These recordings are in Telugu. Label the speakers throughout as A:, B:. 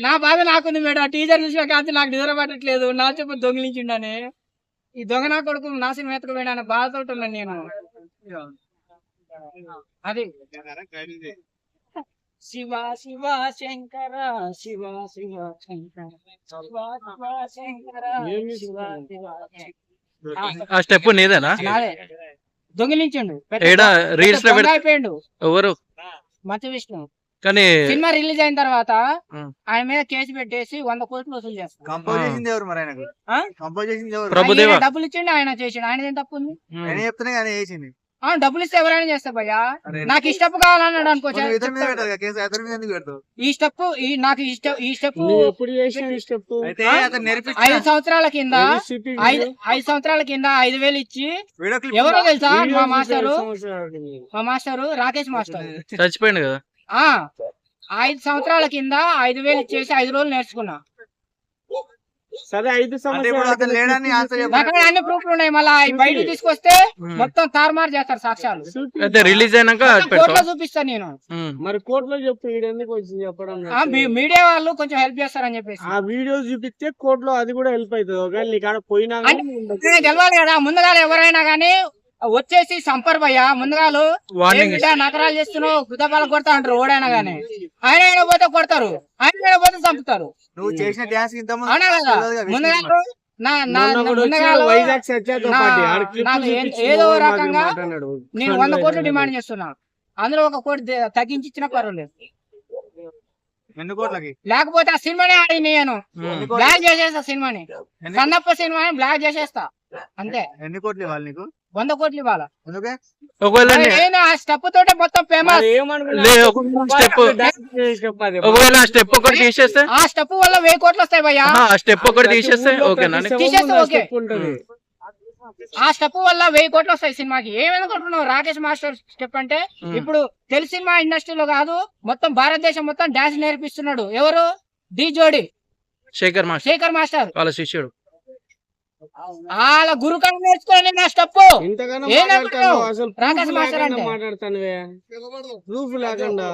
A: నా బాధ నాకుంది మేడం. టీచర్ చూసిన కాదు నాకు నిద్ర పట్టట్లేదు. నా చెప్పు దొంగిలించిండని ఈ దొంగ నా కొడుకు నా సినిమా ఎత్తుకుపోయినా అనే బాధతో ఉన్నాను నేను. అది శివ శివ శంకర శివ శివ శంకర శివ శివ శంకర శివ శివ
B: ఆ స్టెప్ నీదేనా?
A: నాదే. దొంగిలించండు
B: రీల్స్ లో
A: అయిపోయిండు
B: ఎవరు
A: మచ్చ విష్ణు.
B: కానీ
A: సినిమా రిలీజ్ అయిన తర్వాత ఆయన మీద కేసు పెట్టేసి 100 కోట్లు వసూలు చేస్తారు.
C: కంపోజ్ చేసింది ఎవరు మరి? ఆయనకు కంపోజ్ చేసింది ఎవరు?
B: ప్రభుదేవ
A: డబ్బులు ఇచ్చిండు, ఆయన చేసిండు. ఆయన ఏం తప్పు ఉంది?
C: నేను చెప్తున్నా కానీ చేసింది.
A: డబ్బులు ఇస్తే ఎవరైనా చేస్తా భయ్యా. నాకు ఈ స్టెప్ కావాలన్నాడు అనుకో,
C: ఇతని మీద పెట్టదు కేసు, అతని మీద ఎందుకు పెడతావు?
A: ఈ స్టెప్ నాకు ఈ స్టెప్
D: ఎప్పుడు చేసిన ఈ స్టెప్
C: అయితే అతను
A: 5 సంవత్సరాల కింద 5 సంవత్సరాల కింద 5,000 ఇచ్చి
C: వీడియో క్లిప్
A: ఎవరో తెలుసా? మా మాస్టరు రాకేష్ మాస్టర్
B: చచ్చిపోయింది కదా.
A: 5 సంవత్సరాల కింద 5,000 ఇచ్చేసి 5 రోజులు నేర్చుకున్నా.
D: సరే 5
C: అంటే ఇప్పుడు అతను లేడని ఆన్సర్
A: నాకు అన్ని ప్రూఫ్లు ఉన్నాయి. మళ్ళీ బయట తీసుకొస్తే మొత్తం తారుమారు చేస్తారు సాక్ష్యాలు.
B: అయితే రిలీజ్ అయినాక
A: కోర్టులో చూపిస్తాను నేను.
D: మరి కోర్టులో చెప్పు, ఈడెందుకు వచ్చి చెప్పడం?
A: మీడియా వాళ్ళు కొంచెం హెల్ప్ చేస్తారని చెప్పేసి
D: ఆ వీడియో చూపిస్తే కోర్టులో అది కూడా హెల్ప్ అవుతుంది. ఒకవేళ నీ కాడ పోయినా
A: గెలవాలి కదా. ముందుగా ఎవరైనా గానీ వచ్చేసి సంపర్ భయ్యా ముందుగాలు నకరాలు చేస్తున్నావు గుద్దపాల కొడతా అంటారు. ఓడైనా గానీ ఆయన పోతే కొడతారు, ఆయన పోతే చంపుతారు.
C: నువ్వు చేసిన డాన్స్ ఇంత
A: అవునా కదా? ముందుగాలు ఏదో రకంగా నేను 100 కోట్లు డిమాండ్ చేస్తున్నా. అందులో 1 కోటి తగ్గించి ఇచ్చినా పర్వాలేదు.
C: ఎన్ని కోట్లకి?
A: లేకపోతే ఆ సినిమానే ఆడి నేను బ్లాక్ చేసేస్తా. సినిమాని కన్నప్ప సినిమాని బ్లాక్ చేసేస్తా అంతే.
C: ఎన్ని కోట్లు ఇవ్వాలి నీకు?
A: 100 కోట్లు ఇవ్వాలా?
B: ఒకవేళ
A: ఆ స్టెప్ తోటే మొత్తం ఫేమస్.
B: ఒకవేళ ఆ స్టెప్ ఒకటి తీసేస్తే,
A: ఆ స్టెప్ వల్ల 1000 కోట్లు వస్తాయి భయ్యా.
B: ఆ స్టెప్ ఒకటి తీసేస్తే ఓకేనా?
A: తీసేస్తే ఓకే. ఆ స్టెప్ వల్ల 1000 కోట్లు వస్తాయి సినిమాకి. ఏమనుకుంటున్నావు? రాకేష్ మాస్టర్ స్టెప్ అంటే ఇప్పుడు తెలుగు సినిమా ఇండస్ట్రీలో కాదు మొత్తం భారతదేశం మొత్తం డాన్స్ నేర్పిస్తున్నాడు. ఎవరు? డి జోడి
B: శేఖర్
A: మాస్టర్
B: వాళ్ళ శిష్యుడు.
A: వాళ్ళ గురుకం నేర్చుకోండి నా స్టెప్. రాకేష్ మాస్టర్ అంటే
D: మాట్లాడతానువే ప్రూఫ్ లేకుండా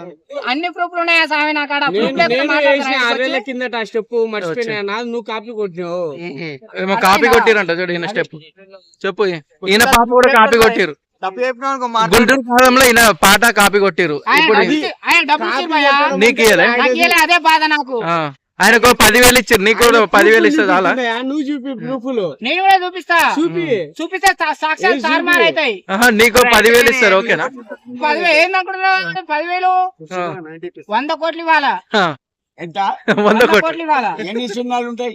A: అన్ని ప్రూఫ్లు ఉన్నాయా సామి నా కాడ?
D: 6 కిందట ఆ స్టెప్ మర్చిపోయినా, నువ్వు కాపీ కొట్టినావు.
B: కాపీ కొట్టిరంట చూడు ఈయన స్టెప్. చెప్పు, ఈయన పాట కూడా కాపీ కొట్టిరు.
C: తప్పు చెప్పినా
B: గుంటూరు కాలంలో ఈయన పాట కాపీ కొట్టిరు. ఇప్పుడు నీకు
A: అదే బాధ నాకు.
B: ఆయనకు 10,000 ఇచ్చారు, నీకు కూడా 10,000 ఇస్తే చాలా.
D: నువ్వు చూపి ప్రూఫ్లు.
A: నేను కూడా చూపిస్తా. చూపిస్తే సాక్షాత్ తారుమారు అవుతాయి.
B: నీకు 10,000 ఇస్తారు ఓకేనా?
A: 10,000 ఏందనుకుంటున్నావు? 10,000 100 కోట్లు ఇవ్వాలా?
B: 100 కోట్లు
A: ఇవ్వాలా?
D: ఎన్ని సినిమాలు ఉంటాయి?